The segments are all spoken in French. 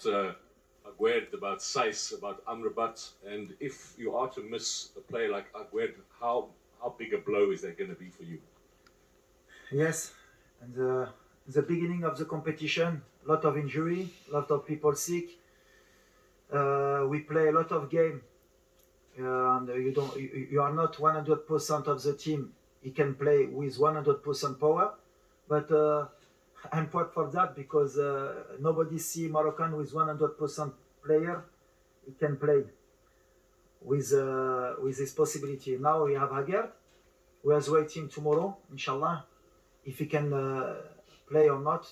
about Aguerd, about Saiss, about Amrabat, and if you are to miss a player like Aguerd, how big a blow is that going to be for you? Yes, and the beginning of the competition, a lot of injury, a lot of people sick. We play a lot of game, and you are not 100% of the team. You can play with 100% power, but I'm proud for that because nobody see Moroccan with 100% player. He can play with this possibility. Now we have Haggard. We are waiting tomorrow, inshallah, if he can play or not.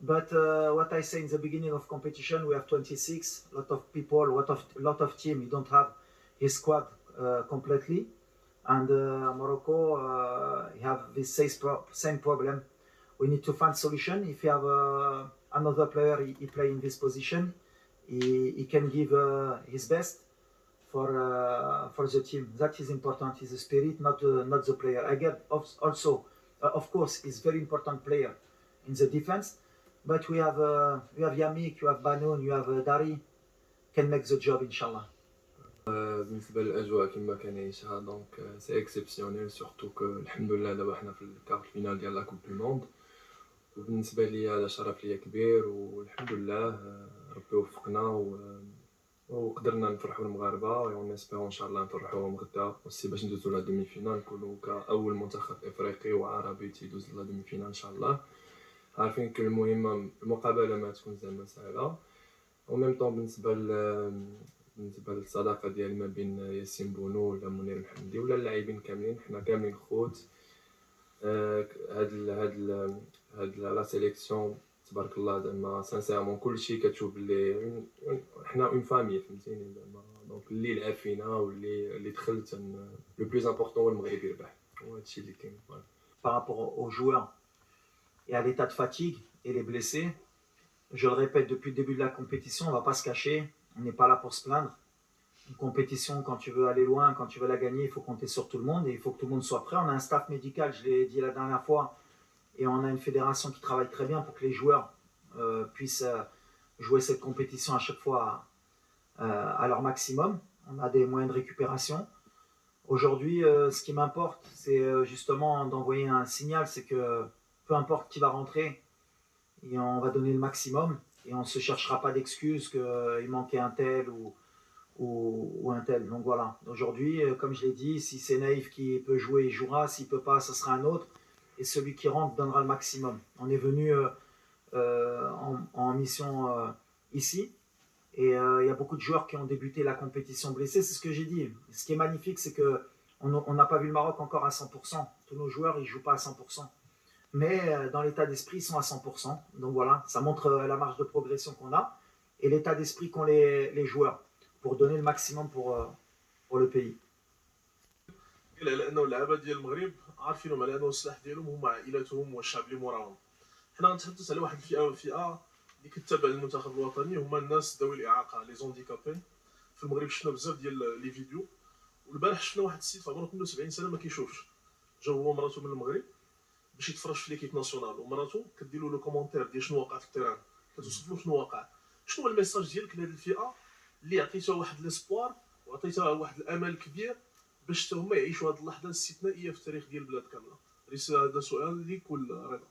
But what I say in the beginning of competition, we have 26, a lot of people, lot of team. You don't have his squad completely, and Morocco have this same problem. We need to find solution. If you have another player, he play in this position, he can give his best for the team. That is important. Is the spirit, not the player. I get also, of course, is very important player in the defense. But we have Yamik, you have Banoun, you have Dari, can make the job, inshallah. بالنسبه للاجواء كما كنعيشها دونك سي اكسبسيونيل سورتو كو الحمد لله دابا حنا في الكارت فينال ديال لا كوب دو موند وبالنسبه ليا هذا شرف ليا كبير والحمد لله ربي وفقنا وقدرنا نفرحوا المغاربه ونسبيرو ان شاء الله نفرحوهم غدا وسي باش ندوزو لا دومي فينال نكونوا كاول منتخب افريقي وعربي تيدوز لا دومي فينال ان شاء الله عارفين كل المهم المقابله ما تكون زعما سهله وميم طون بالنسبه للصداقه ديال ما بين ياسين بونو ولا منير الحمدي ولا اللاعبين كاملين حنا كاملين خوت هاد لا سيليكسيون تبارك الله زعما سانسيرمون كلشي كتشوف بلي حنا اون فامي فهمتيني زعما دونك اللي لعب فينا واللي دخلت لو بلوز امبورطون هو المغرب يربح وهادشي اللي كاين. Par rapport aux joueurs et à l'état de fatigue et les blessés, je le répète depuis le début de la compétition, on ne va pas se cacher, on n'est pas là pour se plaindre. Une compétition, quand tu veux aller loin, quand tu veux la gagner, il faut compter sur tout le monde et il faut que tout le monde soit prêt. On a un staff médical, je l'ai dit la dernière fois, et on a une fédération qui travaille très bien pour que les joueurs puissent jouer cette compétition à chaque fois à leur maximum. On a des moyens de récupération. Aujourd'hui, ce qui m'importe, c'est justement d'envoyer un signal, c'est que peu importe qui va rentrer, et on va donner le maximum et on ne se cherchera pas d'excuses qu'il manquait un tel ou un tel. Donc voilà, aujourd'hui, comme je l'ai dit, si c'est Naïf qui peut jouer, il jouera, s'il ne peut pas, ce sera un autre, et celui qui rentre donnera le maximum. On est venu en mission ici, et il y a beaucoup de joueurs qui ont débuté la compétition blessés, c'est ce que j'ai dit. Ce qui est magnifique, c'est qu'on n'a pas vu le Maroc encore à 100%. Tous nos joueurs, ils ne jouent pas à 100%. Mais dans l'état d'esprit, ils sont à 100%. Donc voilà, ça montre la marge de progression qu'on a et l'état d'esprit qu'ont les joueurs pour donner le maximum pour le pays. لانه اللعابه ديال المغرب عارفينهم على انه السلاح ديالهم هما عائلاتهم والشعب اللي موراهم. حنا غنتحدث على واحد الفئه اللي كتابع المنتخب الوطني هما الناس ذوي الاعاقه لي زونديكابي. في المغرب شفنا بزاف ديال لي فيديو والبارح شفنا واحد السيد في عمره 72 سنه ما كيشوفش جا هو ومراته من المغرب باش يتفرج في ليكيب ناسيونال ومراته كدير له كومونتير ديال شنو وقع في التيران كتوصف له شنو وقع. شنو هو الميساج ديالك لهاد الفئه اللي عطيتها واحد ليسبوار وعطيتها واحد الامل كبير باش حتى هما يعيشوا هاد اللحظه الاستثنائيه في التاريخ ديال البلاد كامله؟ هذا سؤال ليك ولا رضا؟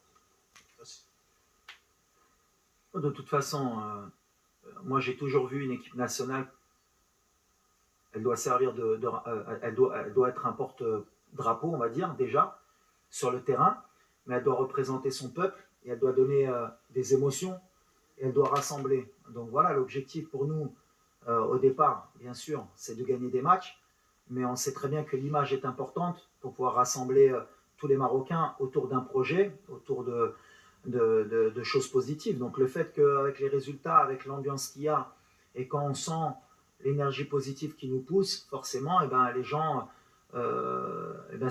De toute façon, moi j'ai toujours vu une équipe nationale, elle doit servir elle doit être un porte-drapeau, on va dire, déjà, sur le terrain, mais elle doit représenter son peuple et elle doit donner des émotions et elle doit rassembler. Donc voilà, l'objectif pour nous au départ, bien sûr, c'est de gagner des matchs, mais on sait très bien que l'image est importante pour pouvoir rassembler tous les Marocains autour d'un projet, autour de choses positives. Donc le fait qu'avec les résultats, avec l'ambiance qu'il y a, et quand on sent l'énergie positive qui nous pousse, forcément, et ben, les gens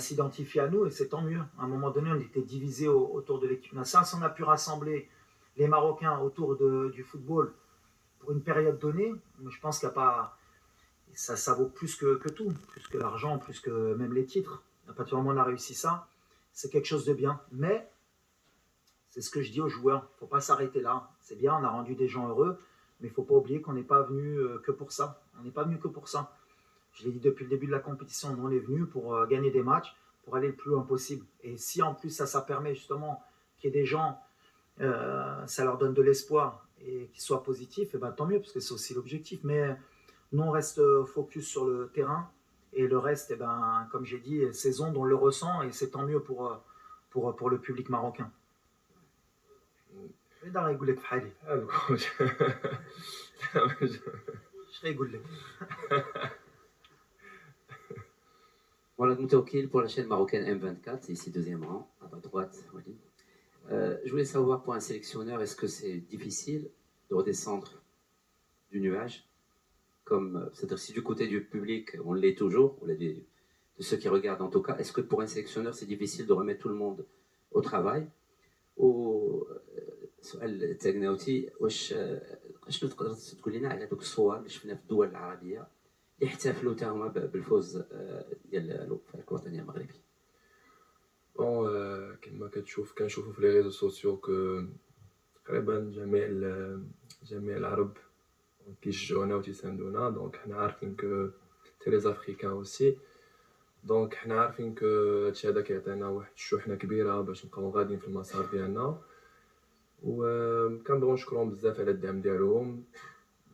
s'identifient à nous et c'est tant mieux. À un moment donné, on était divisés autour de l'équipe nationale. Si on a pu rassembler les Marocains autour du football pour une période donnée, je pense qu'il n'y a pas... Ça vaut plus que tout, plus que l'argent, plus que même les titres. À partir du moment où on a réussi ça, c'est quelque chose de bien. Mais c'est ce que je dis aux joueurs, il ne faut pas s'arrêter là. C'est bien, on a rendu des gens heureux, Mais il ne faut pas oublier qu'on n'est pas venu que pour ça. On n'est pas venu que pour ça. Je l'ai dit depuis le début de la compétition, on est venu pour gagner des matchs, pour aller le plus loin possible. Et si en plus ça permet justement qu'il y ait des gens, ça leur donne de l'espoir et qu'ils soient positifs, et ben tant mieux, parce que c'est aussi l'objectif. Mais nous, on reste focus sur le terrain. Et le reste, eh ben, comme j'ai dit, ces ondes, on le ressent et c'est tant mieux pour le public marocain. اذا يقول لك في حالي ايش غيقول لك Voilà, Moutaoukil pour la chaîne marocaine M24, ici deuxième rang, à ta droite, Walid. Je voulais savoir pour un sélectionneur, est-ce que c'est difficile de redescendre du nuage comme, c'est-à-dire si du côté du public, on l'est toujours, ou de ceux qui regardent en tout cas, est-ce que pour un sélectionneur, c'est difficile de remettre tout le monde au travail السؤال الثاني ناوتي شنو تقدر تقول لنا على دوك الصور اللي شفنا في الدول العربيه اللي احتفلوا حتى هما بالفوز ديال الفريق الوطني المغربي. كما كنشوفوا في لي ريزو سوسيو كو تقريبا جميع العرب كيشجعونا وتيساندونا، دونك حنا عارفين كو تي لي افريكان اوسي، دونك حنا عارفين كو هادشي هذا كيعطينا واحد الشحنه كبيره باش نبقاو غاديين في المسار ديالنا، وكنبغيو نشكرهم بزاف على الدعم ديالهم.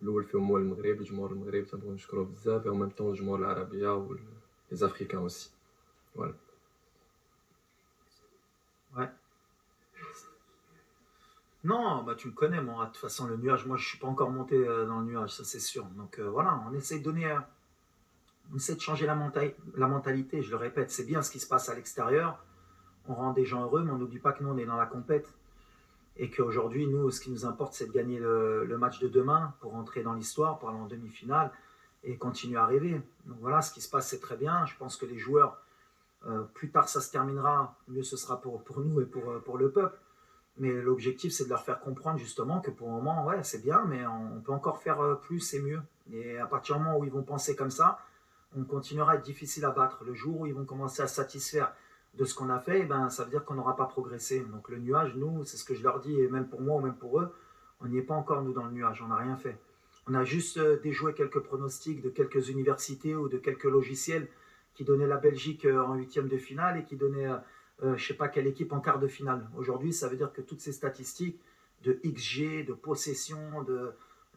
الاول فيهم هو المغرب، الجمهور المغربي تنبغيو نشكروه بزاف، وميم طون الجمهور العربيه و لي افريكان اوسي. فوالا. Ouais. Non, bah tu me connais, moi. De toute façon, le nuage, moi, je suis pas encore monté dans le nuage, ça c'est sûr. Donc voilà, on essaie de donner, on essaie de changer la mentalité. Je le répète, c'est bien ce qui se passe à l'extérieur. On rend des gens heureux, mais on n'oublie pas que nous, on est dans la compète. Et qu'aujourd'hui, nous, ce qui nous importe, c'est de gagner le match de demain pour rentrer dans l'histoire, pour aller en demi-finale et continuer à rêver. Donc voilà, ce qui se passe, c'est très bien. Je pense que les joueurs, plus tard ça se terminera, mieux ce sera pour nous et pour le peuple. Mais l'objectif, c'est de leur faire comprendre justement que pour le moment, ouais, c'est bien, mais on peut encore faire plus et mieux. Et à partir du moment où ils vont penser comme ça, on continuera à être difficile à battre. Le jour où ils vont commencer à se satisfaire de ce qu'on a fait, ben, ça veut dire qu'on n'aura pas progressé. Donc le nuage, nous, c'est ce que je leur dis, et même pour moi ou même pour eux, on n'y est pas encore, nous, dans le nuage, on n'a rien fait. On a juste déjoué quelques pronostics de quelques universités ou de quelques logiciels qui donnaient la Belgique en huitième de finale et qui donnaient, je ne sais pas quelle équipe en quart de finale. Aujourd'hui, ça veut dire que toutes ces statistiques de XG, de possession,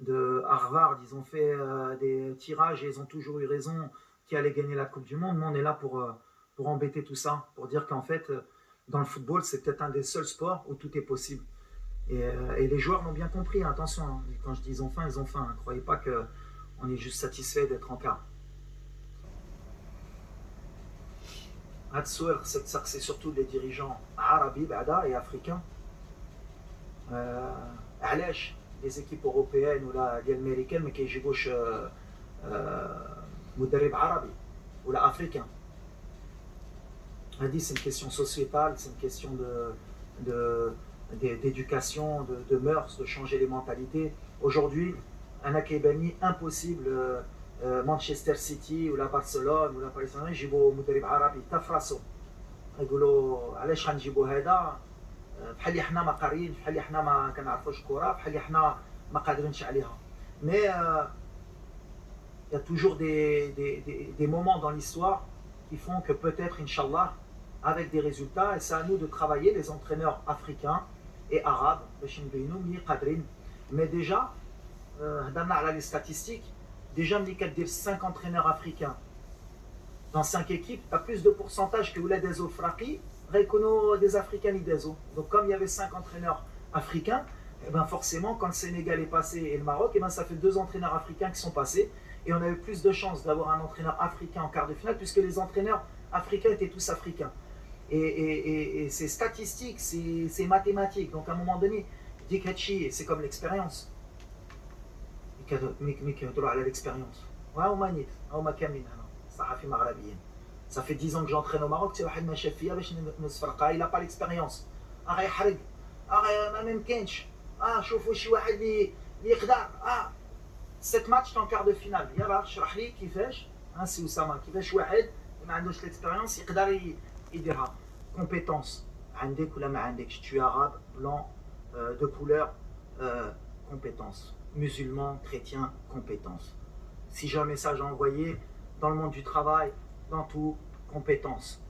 de Harvard, ils ont fait des tirages et ils ont toujours eu raison qui allait gagner la Coupe du Monde. Nous, on est là pour embêter tout ça, pour dire qu'en fait, dans le football, c'est peut-être un des seuls sports où tout est possible. Et les joueurs l'ont bien compris, hein, attention, hein. Quand je dis ils ont faim, ils ont faim. Ne croyez pas qu'on est juste satisfait d'être en quart. C'est surtout les dirigeants arabes et africains. علاش les équipes européennes ou les américaines ما كيجيبوش مدرب عربي ولا africain. C'est une question sociétale, c'est une question d'éducation, de mœurs, de changer les mentalités. Aujourd'hui, un Akebani, impossible, Manchester City ou la Barcelone ou la Paris Saint-Germain, يجيبوا مدرب عربي تفرسوا يقولوا علاش غنجيبوا هذا بحال اللي حنا ما قاريين بحال اللي حنا ما كنعرفوش الكره بحال اللي حنا ما قادرينش عليها. Mais il y a toujours des moments dans l'histoire qui font que peut-être, Inch'Allah, avec des résultats, et c'est à nous de travailler, les entraîneurs africains et arabes, mais déjà, dans les statistiques, déjà, on dit qu'il y a 5 entraîneurs africains dans 5 équipes, tu as plus de pourcentage que des Ofraqi, des Africains ni des autres. Donc comme il y avait 5 entraîneurs africains, et ben forcément, quand le Sénégal est passé et le Maroc, et ben ça fait 2 entraîneurs africains qui sont passés, et on a eu plus de chances d'avoir un entraîneur africain en quart de finale, puisque les entraîneurs africains étaient tous africains. Et c'est statistique, c'est mathématique. Donc à un moment donné, Dikachi, c'est comme l'expérience. L'expérience. Ça fait 10 ans que j'entraîne au Maroc, il n'a pas l'expérience. Cette match est en quart de finale. يلا اشرح لي كيفاش سي اسامه كيفاش واحد ما عندوش l'expérience يقدر يديرها. Compétence. عندك ولا ما عندكش. Tu es arabe, blanc, de couleur, compétence. musulmans, chrétiens, compétence. Si j'ai un message à envoyer, dans le monde du travail, dans tout, compétence.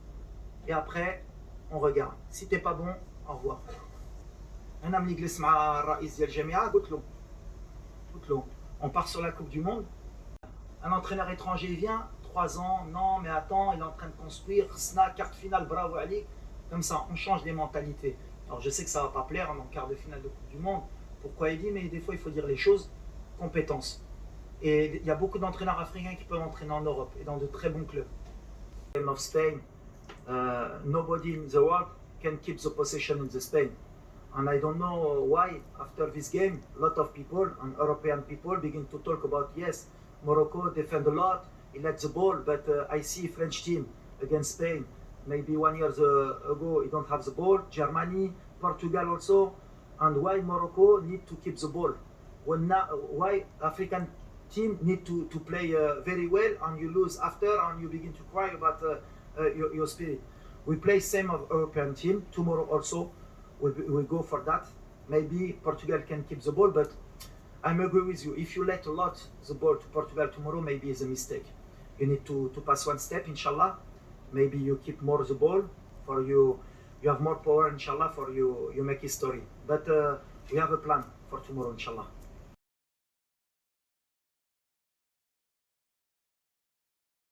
Et après, on regarde. Si t'es pas bon, au revoir. انا ملي جلست مع الرئيس ديال الجامعه قلت له on part sur la Coupe du Monde. Un entraîneur étranger vient, 3 ans, non mais attends, il est en train de construire, Sna, carte finale, bravo Ali. Comme ça, on change les mentalités. Alors je sais que ça va pas plaire en quart de finale de Coupe du Monde. Pourquoi il dit, mais des fois il faut dire les choses, compétence. Et il y a beaucoup d'entraîneurs africains qui peuvent entraîner en Europe et dans de très bons clubs. Of Spain, nobody in the world can keep the possession in the Spain. And I don't know why, after this game, a lot of people, and European people, begin to talk about, yes, Morocco defend a lot, he let the ball, but I see French team against Spain. Maybe 1 year ago, he don't have the ball. Germany, Portugal also. And why Morocco need to keep the ball? Why African team need to play very well and you lose after and you begin to cry about your spirit? We play same of European team. Tomorrow also, we go for that. Maybe Portugal can keep the ball, but I'm agree with you. If you let a lot the ball to Portugal tomorrow, maybe it's a mistake. You need to pass one step, inshallah. Maybe you keep more the ball for you. You have more power, inshallah, for you make history. But we have a plan for tomorrow, inshallah.